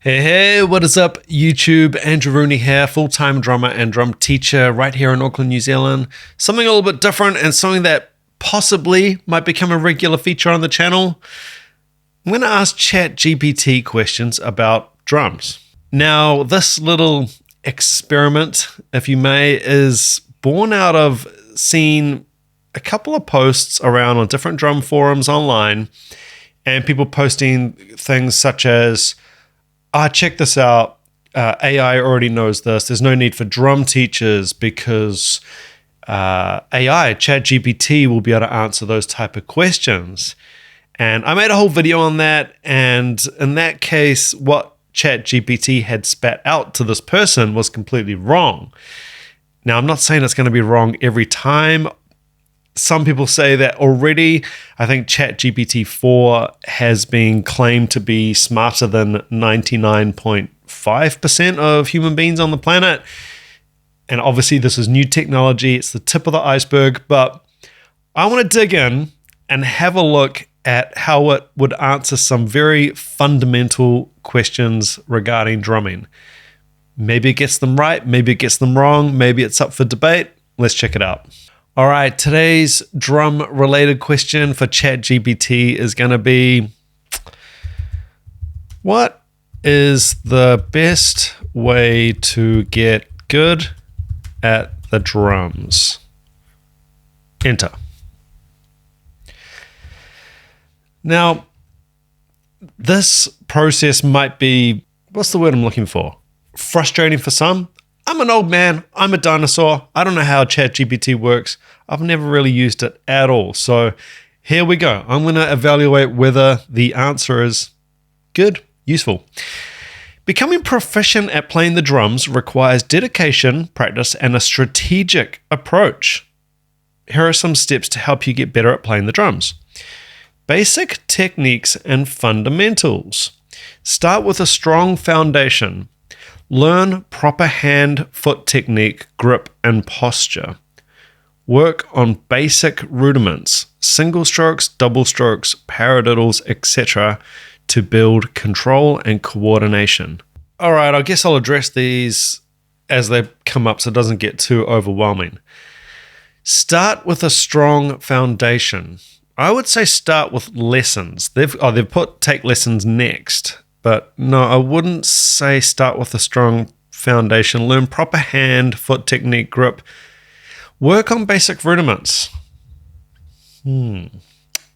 Hey, what is up, YouTube? Andrew Rooney here, full-time drummer and drum teacher right here in Auckland, New Zealand. Something a little bit different and something that possibly might become a regular feature on the channel. I'm going to ask ChatGPT questions about drums. Now, this little experiment, if you may, is born out of seeing a couple of posts around on different drum forums online and people posting things such as, check this out. AI already knows this. There's no need for drum teachers because AI, ChatGPT, will be able to answer those type of questions. And I made a whole video on that. And in that case, what ChatGPT had spat out to this person was completely wrong. Now, I'm not saying it's going to be wrong every time. Some people say that already. I think ChatGPT 4 has been claimed to be smarter than 99.5% of human beings on the planet. And obviously this is new technology. It's the tip of the iceberg, but I want to dig in and have a look at how it would answer some very fundamental questions regarding drumming. Maybe it gets them right, maybe it gets them wrong, maybe it's up for debate. Let's check it out. All right, today's drum-related question for ChatGPT is going to be, what is the best way to get good at the drums? Enter. Now, this process might be, what's the word I'm looking for? Frustrating for some. I'm an old man. I'm a dinosaur. I don't know how ChatGPT works. I've never really used it at all. So here we go. I'm going to evaluate whether the answer is good, useful. Becoming proficient at playing the drums requires dedication, practice, and a strategic approach. Here are some steps to help you get better at playing the drums. Basic techniques and fundamentals. Start with a strong foundation. Learn proper hand-foot technique, grip, and posture. Work on basic rudiments, single strokes, double strokes, paradiddles, etc. to build control and coordination. All right, I guess I'll address these as they come up so it doesn't get too overwhelming. Start with a strong foundation. I would say start with lessons. They've put take lessons next. But no, I wouldn't say start with a strong foundation. Learn proper hand, foot technique, grip. Work on basic rudiments.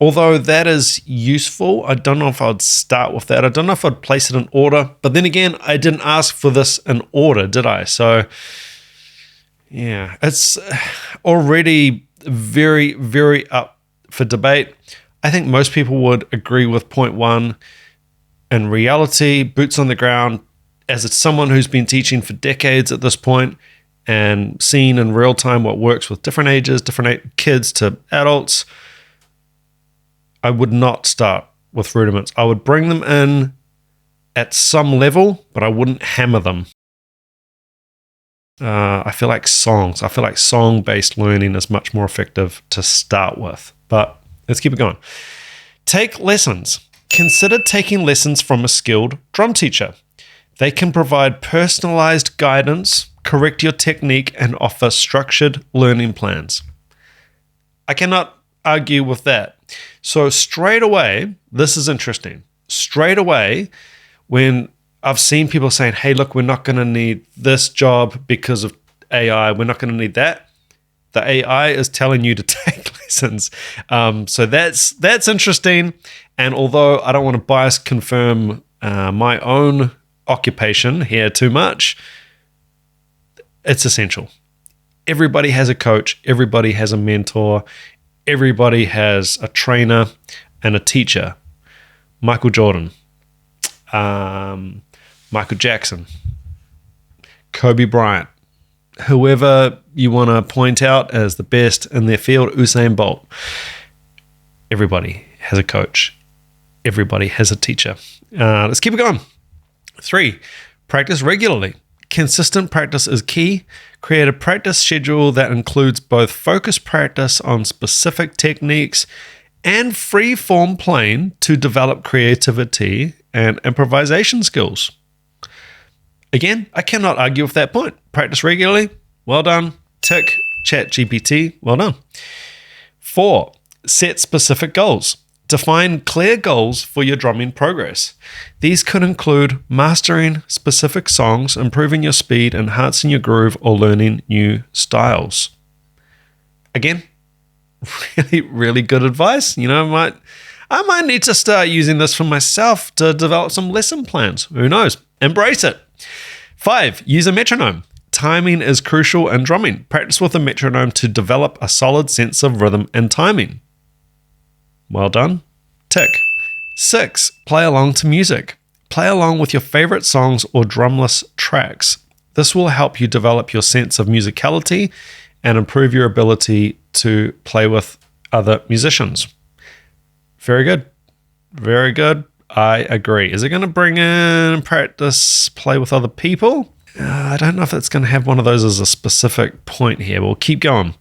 Although that is useful, I don't know if I'd start with that. I don't know if I'd place it in order. But then again, I didn't ask for this in order, did I? So, yeah, it's already very, very up for debate. I think most people would agree with point one. In reality, boots on the ground, as it's someone who's been teaching for decades at this point and seeing in real time what works with different ages, different kids to adults, I would not start with rudiments. I would bring them in at some level, but I wouldn't hammer them. I feel like song-based learning is much more effective to start with. But let's keep it going. Take lessons. Consider taking lessons from a skilled drum teacher. They can provide personalized guidance, correct your technique, and offer structured learning plans. I cannot argue with that. So straight away, this is interesting. Straight away, when I've seen people saying, hey, look, we're not going to need this job because of AI. We're not going to need that. The AI is telling you to take lessons. So that's interesting. And although I don't want to bias confirm my own occupation here too much, it's essential. Everybody has a coach. Everybody has a mentor. Everybody has a trainer and a teacher. Michael Jordan, Michael Jackson, Kobe Bryant, whoever you want to point out as the best in their field, Usain Bolt. Everybody has a coach. Everybody has a teacher. Let's keep it going. 3, practice regularly. Consistent practice is key. Create a practice schedule that includes both focused practice on specific techniques and free-form playing to develop creativity and improvisation skills. Again, I cannot argue with that point. Practice regularly. Well done. Tick. ChatGPT. Well done. 4, set specific goals. Define clear goals for your drumming progress. These could include mastering specific songs, improving your speed, enhancing your groove, or learning new styles. Again, really, really good advice. You know, I might need to start using this for myself to develop some lesson plans. Who knows? Embrace it. 5, use a metronome. Timing is crucial in drumming. Practice with a metronome to develop a solid sense of rhythm and timing. Well done. Tick. 6, play along to music. Play along with your favorite songs or drumless tracks. This will help you develop your sense of musicality and improve your ability to play with other musicians. Very good. Very good. I agree. Is it going to bring in practice play with other people? I don't know if it's going to have one of those as a specific point here. We'll keep going.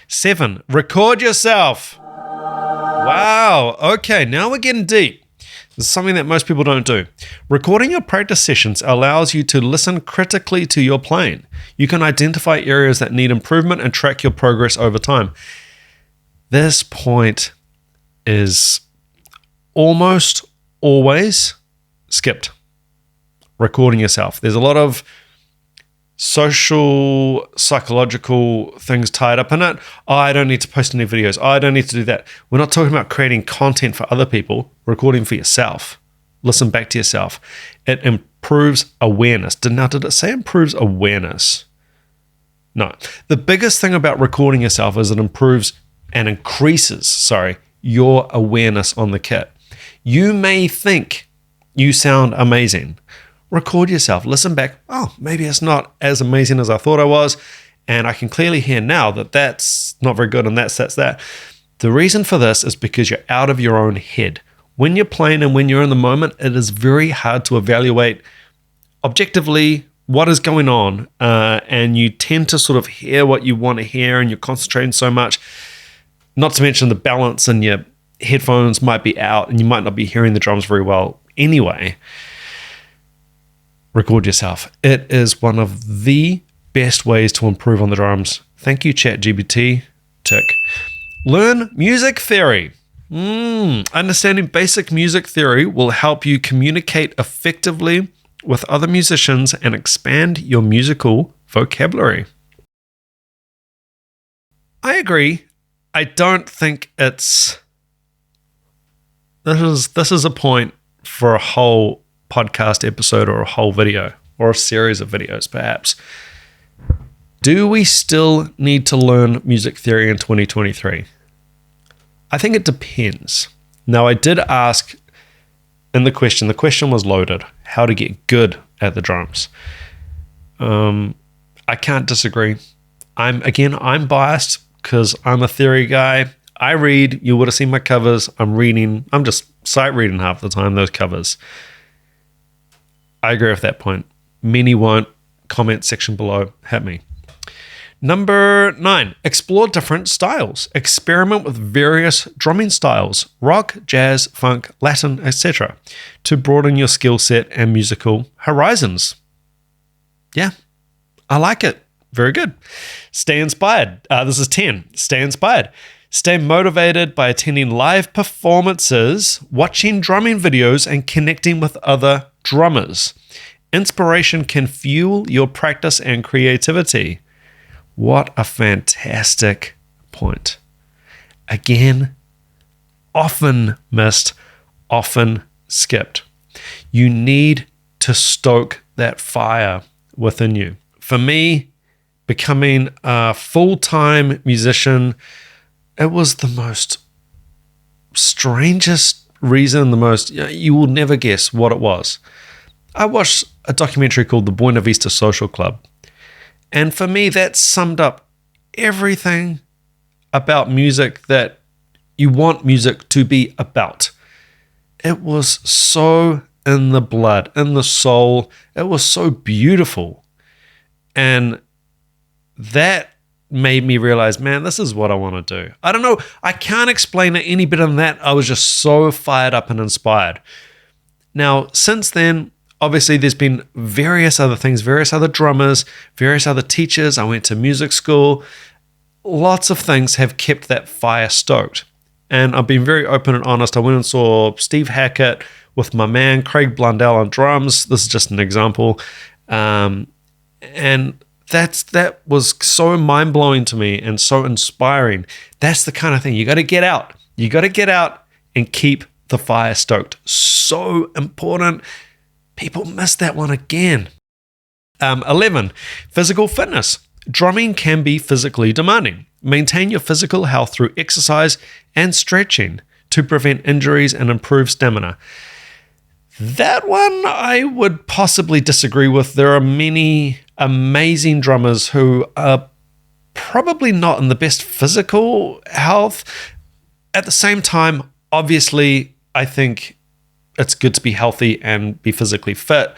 7, record yourself. Wow. Okay, now we're getting deep. This is something that most people don't do. Recording your practice sessions allows you to listen critically to your playing. You can identify areas that need improvement and track your progress over time. This point is almost always skipped. Recording yourself. There's a lot of social, psychological things tied up in it. Oh, I don't need to post any videos. Oh, I don't need to do that. We're not talking about creating content for other people, recording for yourself. Listen back to yourself. It improves awareness. Now, did it say improves awareness? No. The biggest thing about recording yourself is it improves and increases, your awareness on the kit. You may think you sound amazing. Record yourself, listen back. Oh, maybe it's not as amazing as I thought I was. And I can clearly hear now that that's not very good and that's that. The reason for this is because you're out of your own head. When you're playing and when you're in the moment, it is very hard to evaluate objectively what is going on. And you tend to sort of hear what you want to hear and you're concentrating so much. Not to mention the balance in your headphones might be out and you might not be hearing the drums very well anyway. Record yourself. It is one of the best ways to improve on the drums. Thank you, ChatGPT. Tick. Learn music theory. Understanding basic music theory will help you communicate effectively with other musicians and expand your musical vocabulary. I agree. I don't think it's... This is a point for a whole podcast episode or a whole video or a series of videos perhaps. Do we still need to learn music theory in 2023? I think it depends. Now, I did ask in the question was loaded, how to get good at the drums. I can't disagree. I'm biased because I'm a theory guy. I read, you would have seen my covers. I'm just sight reading half the time, those covers. I agree with that point. Many won't. Comment section below. Hit me. Number 9, explore different styles. Experiment with various drumming styles, rock, jazz, funk, Latin, etc., to broaden your skill set and musical horizons. Yeah, I like it. Very good. Stay inspired. This is 10. Stay inspired. Stay motivated by attending live performances, watching drumming videos, and connecting with other drummers. Inspiration can fuel your practice and creativity. What a fantastic point. Again, often missed, often skipped. You need to stoke that fire within you. For me, becoming a full-time musician, it was the most strangest reason, you will never guess what it was. I watched a documentary called The Buena Vista Social Club. And for me, that summed up everything about music that you want music to be about. It was so in the blood, in the soul. It was so beautiful. And that made me realize, man, this is what I want to do. I don't know. I can't explain it any better than that. I was just so fired up and inspired. Now, since then, Obviously, there's been various other things, various other drummers, various other teachers. I went to music school. Lots of things have kept that fire stoked. And I've been very open and honest. I went and saw Steve Hackett with my man Craig Blundell on drums. This is just an example. And that was so mind-blowing to me and so inspiring. That's the kind of thing. You got to get out. You got to get out and keep the fire stoked. So important. People miss that one again. 11, physical fitness. Drumming can be physically demanding. Maintain your physical health through exercise and stretching to prevent injuries and improve stamina. That one I would possibly disagree with. There are many amazing drummers who are probably not in the best physical health. At the same time, obviously, I think it's good to be healthy and be physically fit.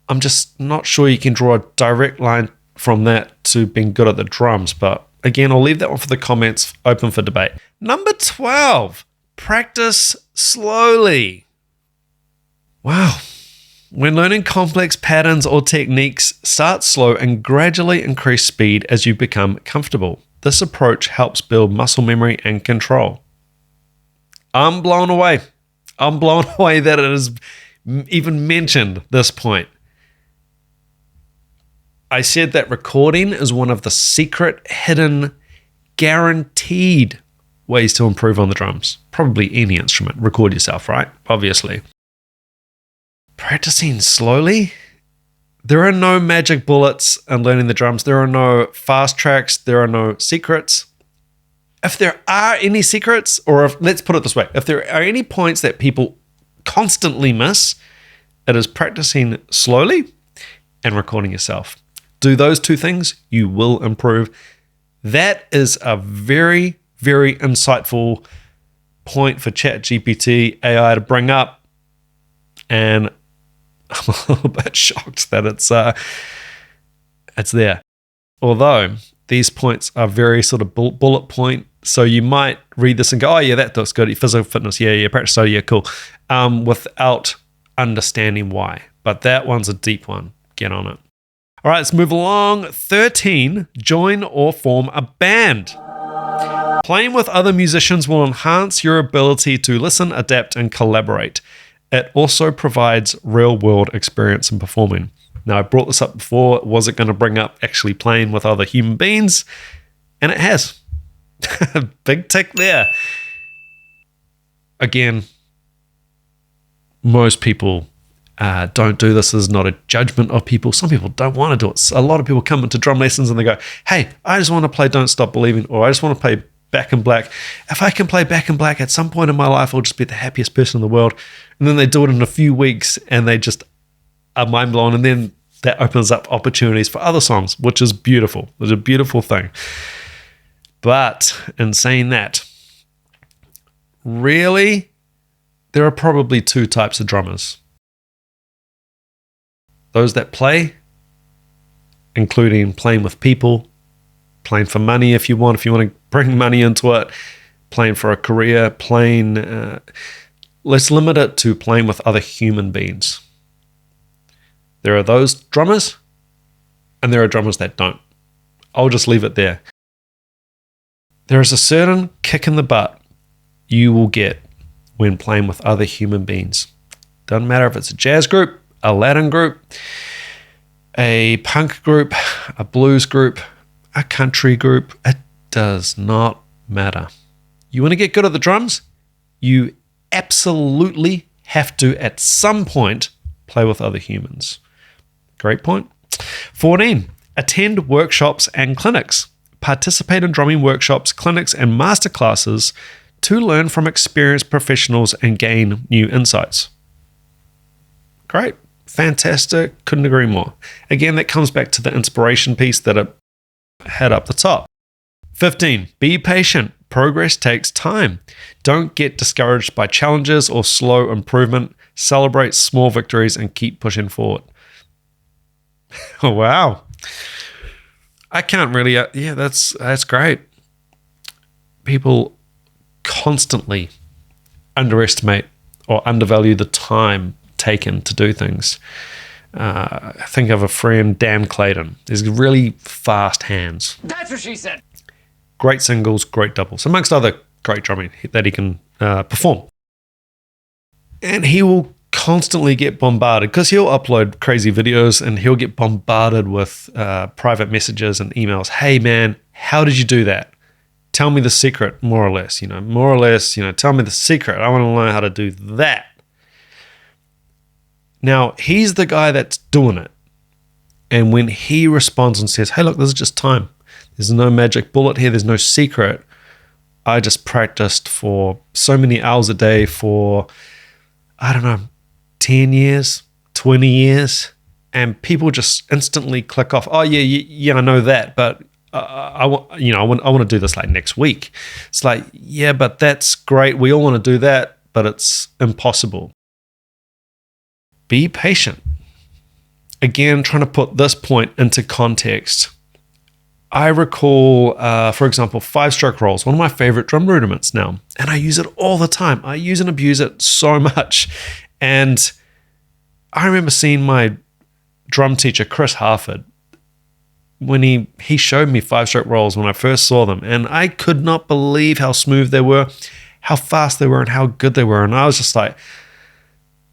I'm just not sure you can draw a direct line from that to being good at the drums. But again, I'll leave that one for the comments, open for debate. Number 12, practice slowly. Wow. When learning complex patterns or techniques, start slow and gradually increase speed as you become comfortable. This approach helps build muscle memory and control. I'm blown away. I'm blown away that it is even mentioned this point. I said that recording is one of the secret, hidden, guaranteed ways to improve on the drums. Probably any instrument. Record yourself, right? Obviously. Practicing slowly. There are no magic bullets in learning the drums. There are no fast tracks. There are no secrets. If there are any secrets, let's put it this way, if there are any points that people constantly miss, it is practicing slowly and recording yourself. Do those two things, you will improve. That is a very, very insightful point for ChatGPT AI to bring up. And I'm a little bit shocked that it's there. Although these points are very sort of bullet point. So you might read this and go, oh yeah, that looks good. Physical fitness, yeah, practice, so yeah, cool. Without understanding why. But that one's a deep one. Get on it. All right, let's move along. 13, join or form a band. Playing with other musicians will enhance your ability to listen, adapt, and collaborate. It also provides real-world experience in performing. Now, I brought this up before. Was it going to bring up actually playing with other human beings? And it has. Big tick there. Again, most people don't do this. This is not a judgment of people. Some people don't want to do it. A lot of people come into drum lessons and they go, hey, I just want to play Don't Stop Believing, or I just want to play Back in Black. If I can play Back in Black at some point in my life, I'll just be the happiest person in the world. And then they do it in a few weeks and they just are mind blown. And then that opens up opportunities for other songs, which is beautiful. It's a beautiful thing. But in saying that, really, there are probably two types of drummers. Those that play, including playing with people, playing for money if you want to bring money into it, playing for a career, let's limit it to playing with other human beings. There are those drummers, and there are drummers that don't. I'll just leave it there. There is a certain kick in the butt you will get when playing with other human beings. Doesn't matter if it's a jazz group, a Latin group, a punk group, a blues group, a country group. It does not matter. You want to get good at the drums? You absolutely have to, at some point, play with other humans. Great point. 14, attend workshops and clinics. Participate in drumming workshops, clinics, and masterclasses to learn from experienced professionals and gain new insights. Great. Fantastic. Couldn't agree more. Again, that comes back to the inspiration piece that I had up the top. 15, be patient. Progress takes time. Don't get discouraged by challenges or slow improvement. Celebrate small victories and keep pushing forward. Oh, wow. I can't really, that's great. People constantly underestimate or undervalue the time taken to do things. I think of a friend, Dan Clayton. He's really fast hands. That's what she said. Great singles, great doubles, amongst other great drumming that he can perform. And he will constantly get bombarded because he'll upload crazy videos and he'll get bombarded with private messages and emails. Hey man, how did you do that? Tell me the secret, more or less, tell me the secret. I want to learn how to do that. Now, he's the guy that's doing it. And when he responds and says, hey, look, this is just time. There's no magic bullet here. There's no secret. I just practiced for so many hours a day for, 10 years, 20 years. And people just instantly click off. Oh, yeah, I know that. But I want to do this like next week. It's like, yeah, but that's great. We all want to do that, but it's impossible. Be patient. Again, trying to put this point into context. I recall, for example, 5-stroke rolls, one of my favorite drum rudiments now, and I use it all the time. I use and abuse it so much. And I remember seeing my drum teacher, Chris Harford, when he showed me 5-stroke rolls when I first saw them, and I could not believe how smooth they were, how fast they were, and how good they were. And I was just like,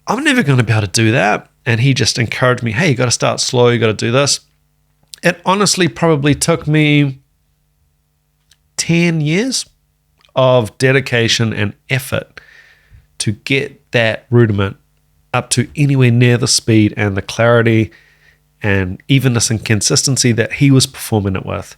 I'm never going to be able to do that. And he just encouraged me, hey, you got to start slow, you got to do this. It honestly probably took me 10 years of dedication and effort to get that rudiment up to anywhere near the speed and the clarity and evenness and consistency that he was performing it with.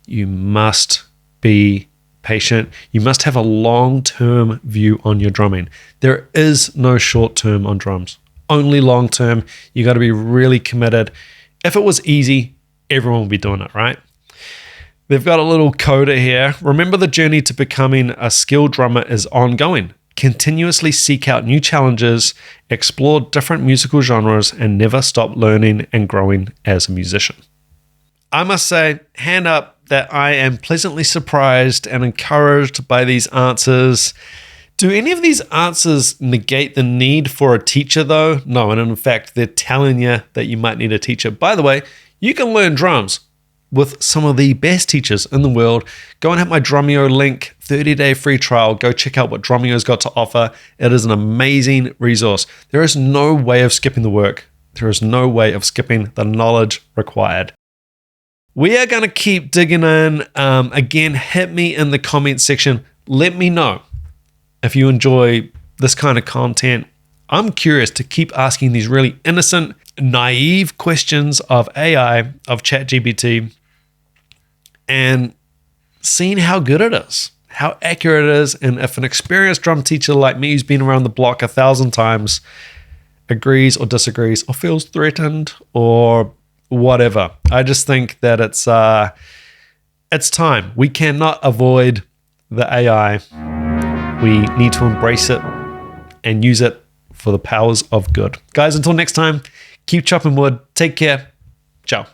You must be patient. You must have a long-term view on your drumming. There is no short-term on drums, only long-term. You got to be really committed. If it was easy, everyone would be doing it, right? They've got a little coda here. Remember, the journey to becoming a skilled drummer is ongoing. Continuously seek out new challenges, explore different musical genres, and never stop learning and growing as a musician. I must say, hand up, that I am pleasantly surprised and encouraged by these answers. Do any of these answers negate the need for a teacher though? No, and in fact, they're telling you that you might need a teacher. By the way, you can learn drums with some of the best teachers in the world. Go and hit my Drumeo link, 30-day free trial. Go check out what Drumeo's got to offer. It is an amazing resource. There is no way of skipping the work. There is no way of skipping the knowledge required. We are going to keep digging in. Again, hit me in the comment section. Let me know if you enjoy this kind of content. I'm curious to keep asking these really innocent, naive questions of AI, of ChatGPT, and seeing how good it is, how accurate it is, and if an experienced drum teacher like me who's been around the block 1,000 times agrees or disagrees or feels threatened or whatever. I just think that it's time. We cannot avoid the AI. We need to embrace it and use it for the powers of good. Guys, until next time, keep chopping wood. Take care. Ciao.